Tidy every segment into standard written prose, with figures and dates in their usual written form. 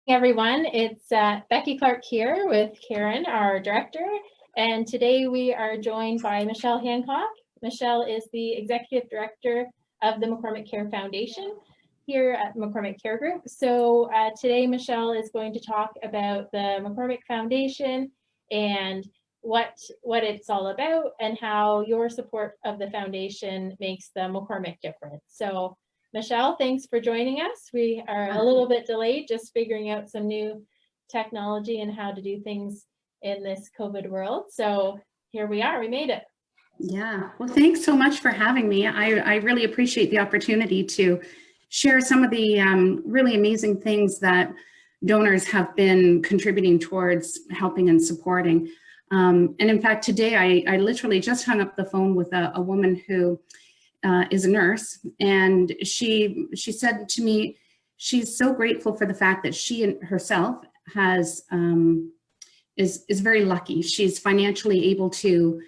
Everyone, it's Becky Clark here with Karen, our director, and today we are joined by Michelle Hancock. Michelle is the executive director of the McCormick Care Foundation here at McCormick Care Group. So today Michelle is going to talk about the McCormick Foundation and what it's all about and how your support of the foundation makes the McCormick difference. So Michelle, thanks for joining us. We are a little bit delayed, just figuring out some new technology and how to do things in this COVID world. So here we are, we made it. Yeah, well, thanks so much for having me. I really appreciate the opportunity to share some of the really amazing things that donors have been contributing towards helping and supporting. And in fact, today I literally just hung up the phone with a woman who is a nurse, and she said to me she's so grateful for the fact that she herself has is very lucky. She's financially able to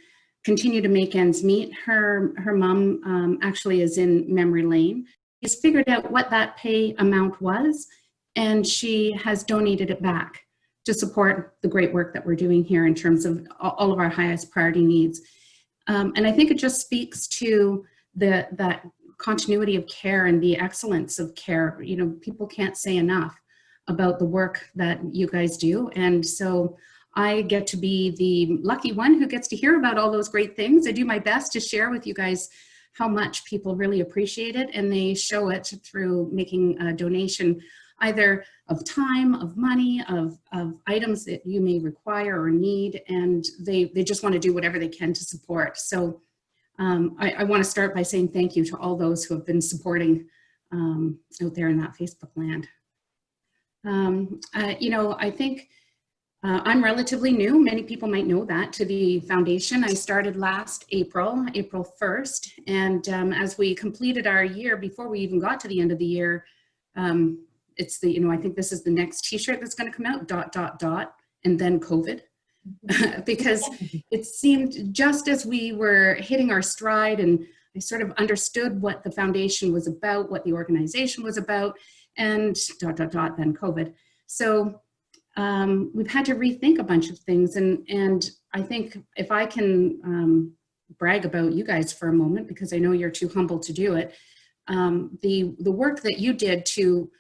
continue to make ends meet. Her mom actually is in memory lane. She's figured out what that pay amount was, and she has donated it back to support the great work that we're doing here in terms of all of our highest priority needs. And I think it just speaks to that continuity of care and the excellence of care. You know, people can't say enough about the work that you guys do. And so I get to be the lucky one who gets to hear about all those great things. I do my best to share with you guys how much people really appreciate it, and they show it through making a donation, either of time, of money, of items that you may require or need, and they just want to do whatever they can to support. So I want to start by saying thank you to all those who have been supporting out there in that Facebook land. You know, I think I'm relatively new. Many people might know that, to the foundation. I started last April 1st. And as we completed our year, before we even got to the end of the year, it's the, you know, I think this is the next t-shirt that's going to come out, ... and then COVID. Because it seemed just as we were hitting our stride and I sort of understood what the foundation was about, what the organization was about, and ... then COVID. So we've had to rethink a bunch of things. And I think if I can brag about you guys for a moment, because I know you're too humble to do it, the work that you did to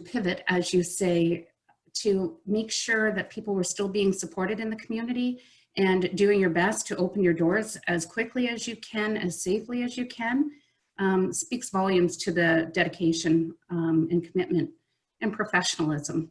pivot, as you say, to make sure that people were still being supported in the community and doing your best to open your doors as quickly as you can, as safely as you can, speaks volumes to the dedication and commitment and professionalism.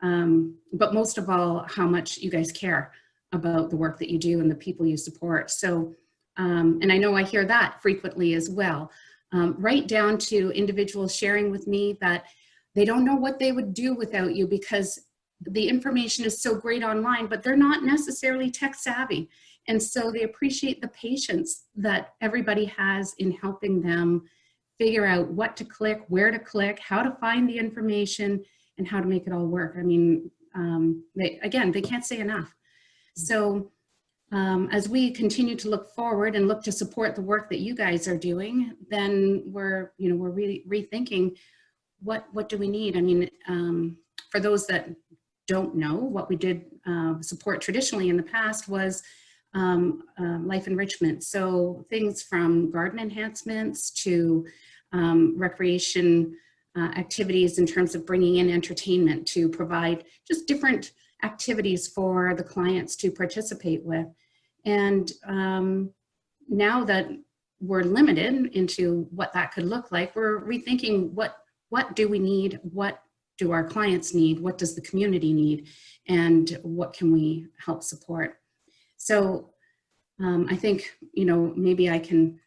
But most of all, how much you guys care about the work that you do and the people you support. So, and I know I hear that frequently as well, right down to individuals sharing with me that they don't know what they would do without you because the information is so great online, but they're not necessarily tech savvy. And so they appreciate the patience that everybody has in helping them figure out what to click, where to click, how to find the information, and how to make it all work. I mean, they can't say enough. So as we continue to look forward and look to support the work that you guys are doing, then we're really rethinking what do we need? I mean, for those that don't know, what we did support traditionally in the past was life enrichment. So things from garden enhancements to recreation activities in terms of bringing in entertainment to provide just different activities for the clients to participate with. And now that we're limited into what that could look like, we're rethinking what do we need? What do our clients need? What does the community need? And what can we help support? So I think, you know, maybe I can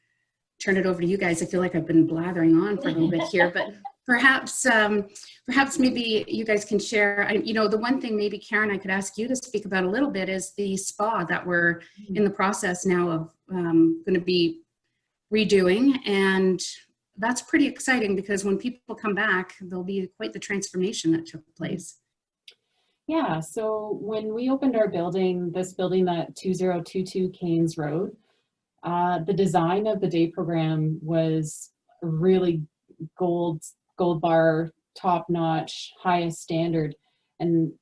turn it over to you guys. I feel like I've been blathering on for a little bit here, but perhaps maybe you guys can share, you know, the one thing maybe, Karen, I could ask you to speak about a little bit is the spa that we're in the process now of going to be redoing. And that's pretty exciting because when people come back, there'll be quite the transformation that took place. Yeah, so when we opened our building, this building at 2022 Keynes Road, the design of the day program was really gold bar top-notch, highest standard. And,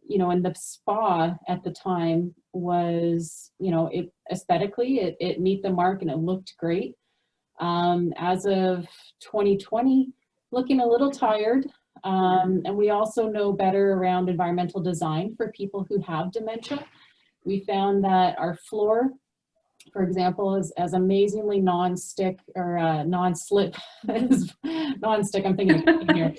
you know, and the spa at the time was, you know, it aesthetically, it meet the mark and it looked great. As of 2020, looking a little tired. And we also know better around environmental design for people who have dementia. We found that our floor, for example, is as amazingly non-stick or non-slip as non-stick. I'm thinking of cooking here.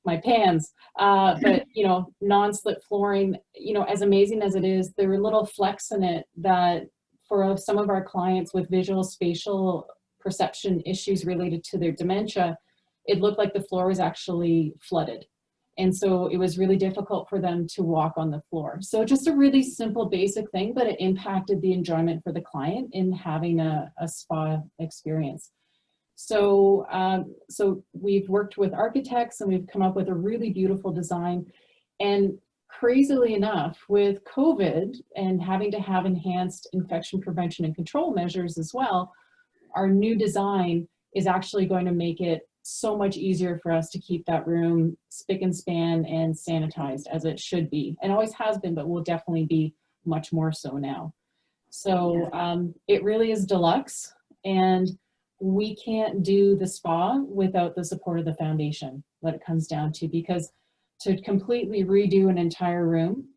My pans, but you know, non-slip flooring, you know, as amazing as it is, there were little flecks in it that for some of our clients with visual spatial perception issues related to their dementia, it looked like the floor was actually flooded. And so it was really difficult for them to walk on the floor. So just a really simple, basic thing, but it impacted the enjoyment for the client in having a spa experience. So, so we've worked with architects and we've come up with a really beautiful design. And crazily enough, with COVID and having to have enhanced infection prevention and control measures as well, our new design is actually going to make it so much easier for us to keep that room spick and span and sanitized as it should be, and always has been, but will definitely be much more so now. So it really is deluxe, and we can't do the spa without the support of the foundation, what it comes down to, because to completely redo an entire room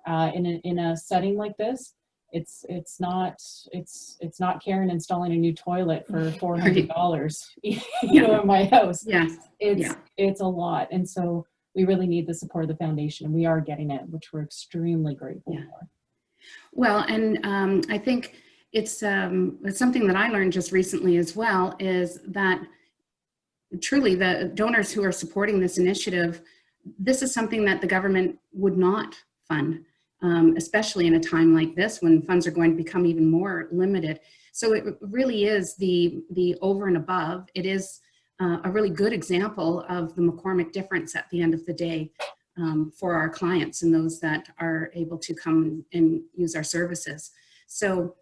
in a setting like this, it's not Karen installing a new toilet for $400, you know, in my house. Yes. It's a lot. And so we really need the support of the foundation, and we are getting it, which we're extremely grateful for. Well, and I think it's something that I learned just recently as well, is that truly the donors who are supporting this initiative, this is something that the government would not fund. Especially in a time like this when funds are going to become even more limited. So it really is the over and above. It is a really good example of the McCormick difference at the end of the day for our clients and those that are able to come and use our services. So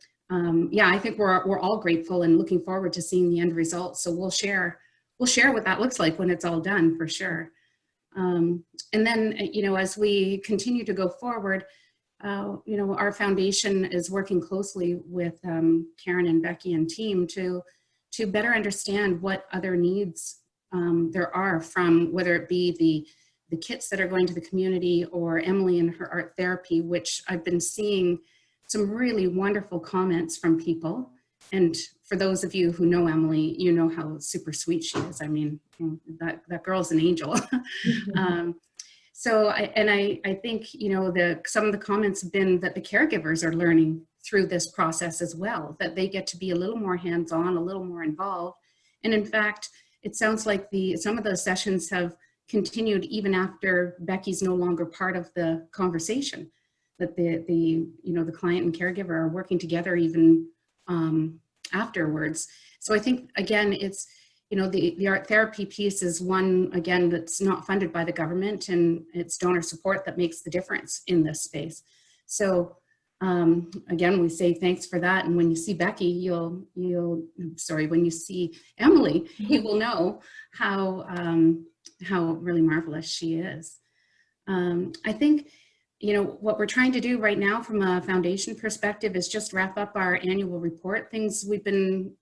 yeah, I think we're all grateful and looking forward to seeing the end result. So we'll share what that looks like when it's all done, for sure. And then, you know, as we continue to go forward, you know, our foundation is working closely with Karen and Becky and team to better understand what other needs there are, from whether it be the kits that are going to the community, or Emily and her art therapy, which I've been seeing some really wonderful comments from people. And for those of you who know Emily, you know how super sweet she is. I mean, that girl's an angel. So I think, you know, some of the comments have been that the caregivers are learning through this process as well, that they get to be a little more hands-on, a little more involved. And in fact, it sounds like some of those sessions have continued even after Becky's no longer part of the conversation, that the client and caregiver are working together even afterwards. So I think, again, it's, you know, the art therapy piece is one, again, that's not funded by the government, and it's donor support that makes the difference in this space. So again, we say thanks for that. And when you see Becky, when you see Emily, you will know how really marvelous she is. I think, you know, what we're trying to do right now from a foundation perspective is just wrap up our annual report. Things we've been,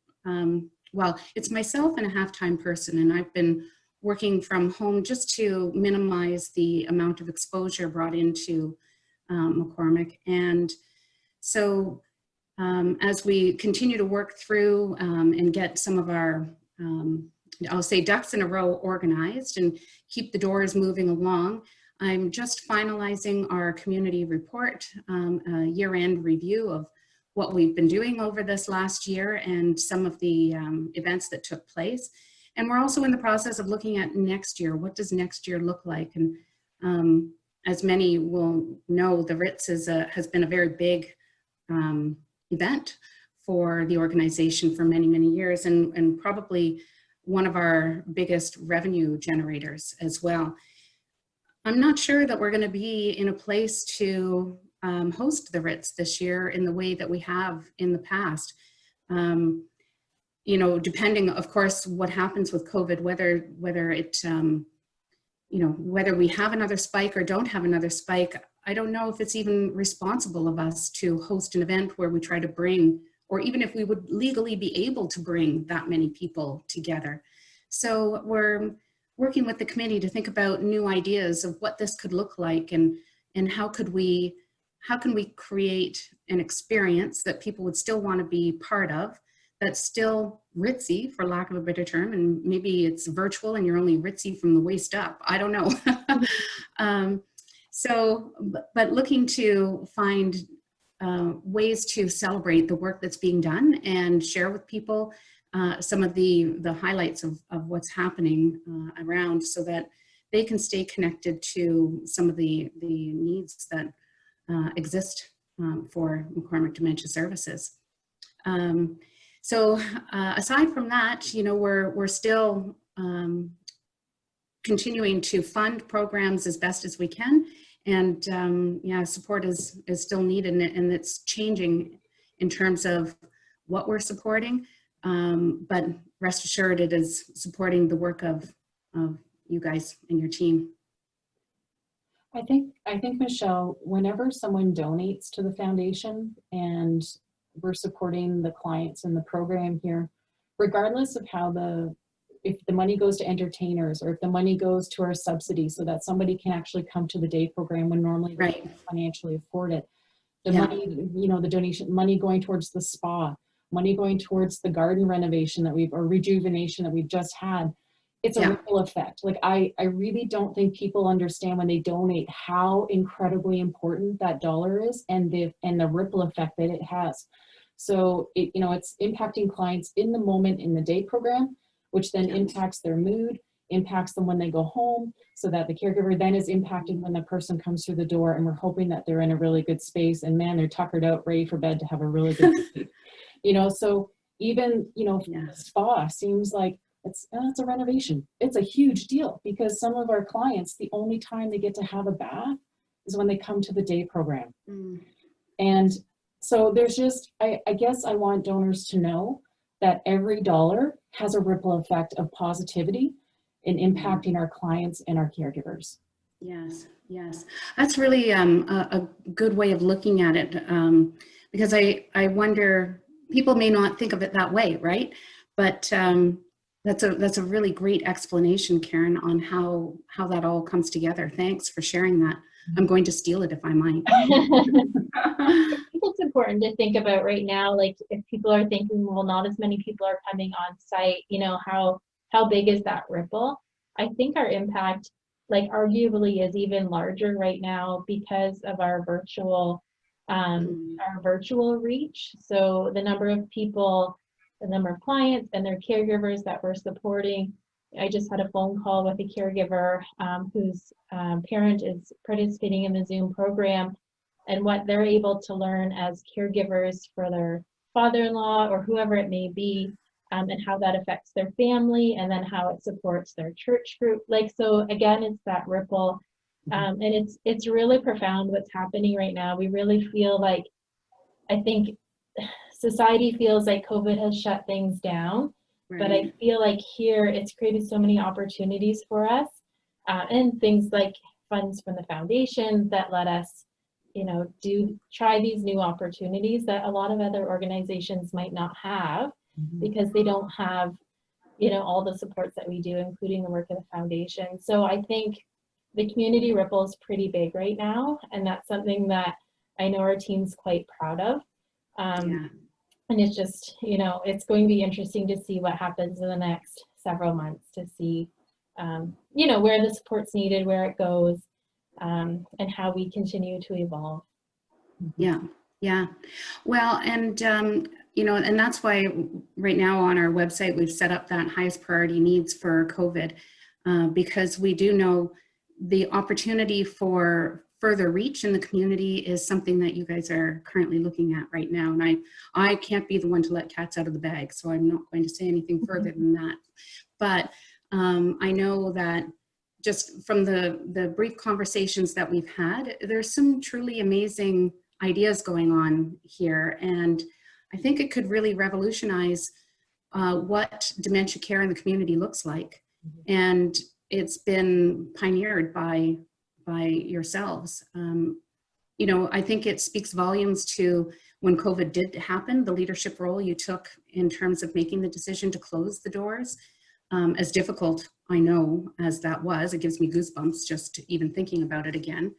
well, it's myself and a half-time person, and I've been working from home just to minimize the amount of exposure brought into McCormick. And so as we continue to work through and get some of our, I'll say, ducks in a row organized and keep the doors moving along, I'm just finalizing our community report, a year-end review of what we've been doing over this last year and some of the events that took place. And we're also in the process of looking at next year. What does next year look like? And as many will know, the Ritz has been a very big event for the organization for many, many years, and probably one of our biggest revenue generators as well. I'm not sure that we're going to be in a place to host the Ritz this year in the way that we have in the past. you know, depending, of course, what happens with COVID, whether it, you know, whether we have another spike or don't have another spike, I don't know if it's even responsible of us to host an event where we try to bring, or even if we would legally be able to bring that many people together. So we're working with the committee to think about new ideas of what this could look like, and how can we create an experience that people would still want to be part of, that's still ritzy, for lack of a better term, and maybe it's virtual and you're only ritzy from the waist up. I don't know. But looking to find ways to celebrate the work that's being done and share with people some of the highlights of what's happening around, so that they can stay connected to some of the needs that exist for McCormick Dementia Services. So aside from that, you know, we're still continuing to fund programs as best as we can, and yeah, support is still needed, and it's changing in terms of what we're supporting. But rest assured, it is supporting the work of you guys and your team. I think, Michelle, whenever someone donates to the foundation and we're supporting the clients in the program here, regardless of how if the money goes to entertainers, or if the money goes to our subsidy so that somebody can actually come to the day program when normally they can't financially afford it. The money, you know, the donation money going towards the spa, money going towards the garden renovation or rejuvenation that we've just had. It's a ripple effect. Like I really don't think people understand when they donate how incredibly important that dollar is, and the ripple effect that it has. So you know, it's impacting clients in the moment in the day program, which then impacts their mood, impacts them when they go home, so that the caregiver then is impacted when the person comes through the door, and we're hoping that they're in a really good space, and man, they're tuckered out, ready for bed to have a really good sleep. You know, so even, you know, spa seems like it's a renovation. It's a huge deal, because some of our clients, the only time they get to have a bath is when they come to the day program. And so there's just, I guess I want donors to know that every dollar has a ripple effect of positivity in impacting our clients and our caregivers. Yes, yes. That's really a good way of looking at it, because I wonder, people may not think of it that way, right? But that's a really great explanation, Karen, on how that all comes together. Thanks for sharing that. I'm going to steal it if I might. I think it's important to think about right now, like if people are thinking, well, not as many people are coming on site, you know, how big is that ripple? I think our impact, like arguably, is even larger right now because of our virtual reach. So the number of people, the number of clients and their caregivers that we're supporting. I just had a phone call with a caregiver whose parent is participating in the Zoom program, and what they're able to learn as caregivers for their father-in-law or whoever it may be, and how that affects their family, and then how it supports their church group. Like, so again, it's that ripple, and it's really profound what's happening right now. We really feel like, I think society feels like COVID has shut things down. Right. But I feel like here it's created so many opportunities for us, and things like funds from the foundation that let us, you know, try these new opportunities that a lot of other organizations might not have, because they don't have, you know, all the supports that we do, including the work of the foundation. So I think the community ripple is pretty big right now, and that's something that I know our team's quite proud of. And it's just, you know, it's going to be interesting to see what happens in the next several months, to see, you know, where the support's needed, where it goes, and how we continue to evolve. Yeah. Well, and, you know, and that's why right now on our website, we've set up that highest priority needs for COVID, because we do know the opportunity for further reach in the community is something that you guys are currently looking at right now. And I can't be the one to let cats out of the bag, so I'm not going to say anything further than that. But I know that just from the brief conversations that we've had, there's some truly amazing ideas going on here. And I think it could really revolutionize what dementia care in the community looks like. And it's been pioneered by yourselves. You know, I think it speaks volumes to when COVID did happen, the leadership role you took in terms of making the decision to close the doors. As difficult, I know, as that was, it gives me goosebumps just even thinking about it again.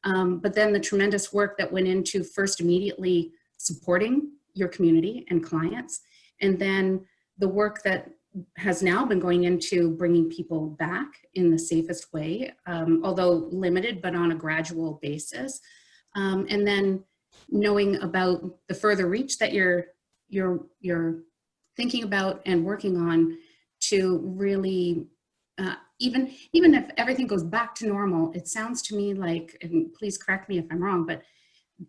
But then the tremendous work that went into first immediately supporting your community and clients, and then the work that has now been going into bringing people back in the safest way, although limited, but on a gradual basis. And then knowing about the further reach that you're thinking about and working on to really, even if everything goes back to normal, it sounds to me like, and please correct me if I'm wrong, but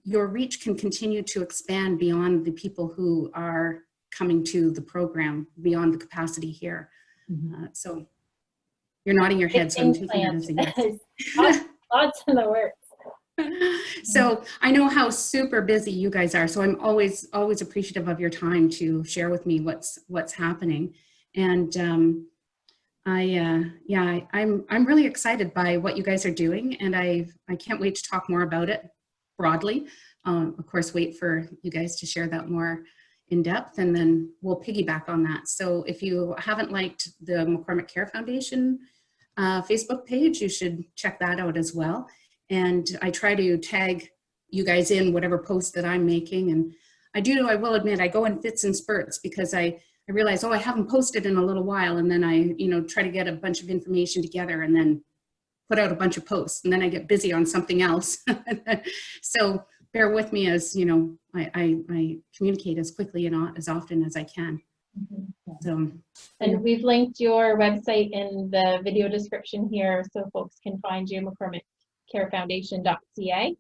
your reach can continue to expand beyond the people who are coming to the program, beyond the capacity here. So you're nodding your head, so I'm taking it as a yes. Lots in the works. So I know how super busy you guys are, so I'm always appreciative of your time to share with me what's happening. And I'm really excited by what you guys are doing, and I can't wait to talk more about it broadly. Of course, wait for you guys to share that more in depth, and then we'll piggyback on that. So if you haven't liked the McCormick Care Foundation Facebook page, you should check that out as well. And I try to tag you guys in whatever post that I'm making. And I will admit, I go in fits and spurts because I realize, oh, I haven't posted in a little while. And then I, try to get a bunch of information together and then put out a bunch of posts. And then I get busy on something else. So bear with me as, I communicate as quickly and as often as I can. So, and we've linked your website in the video description here so folks can find you, McCormickCareFoundation.ca.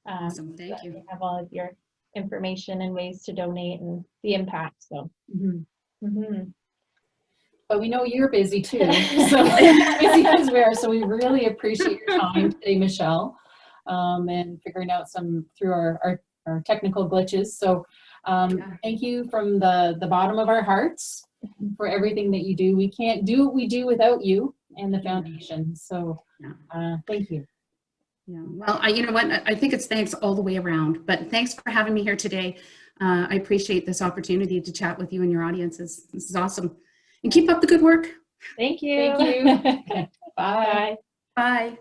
Awesome, thank you. You have all of your information and ways to donate and the impact. So, but we know you're busy too, so busy as we are. So we really appreciate your time today, Michelle, and figuring out some through our technical glitches. So thank you from the bottom of our hearts for everything that you do. We can't do what we do without you and the foundation. So thank you. Yeah, well, you know what, I think it's thanks all the way around, but thanks for having me here today. I appreciate this opportunity to chat with you and your audiences. This is awesome. And keep up the good work. Thank you. Thank you. Bye. Bye.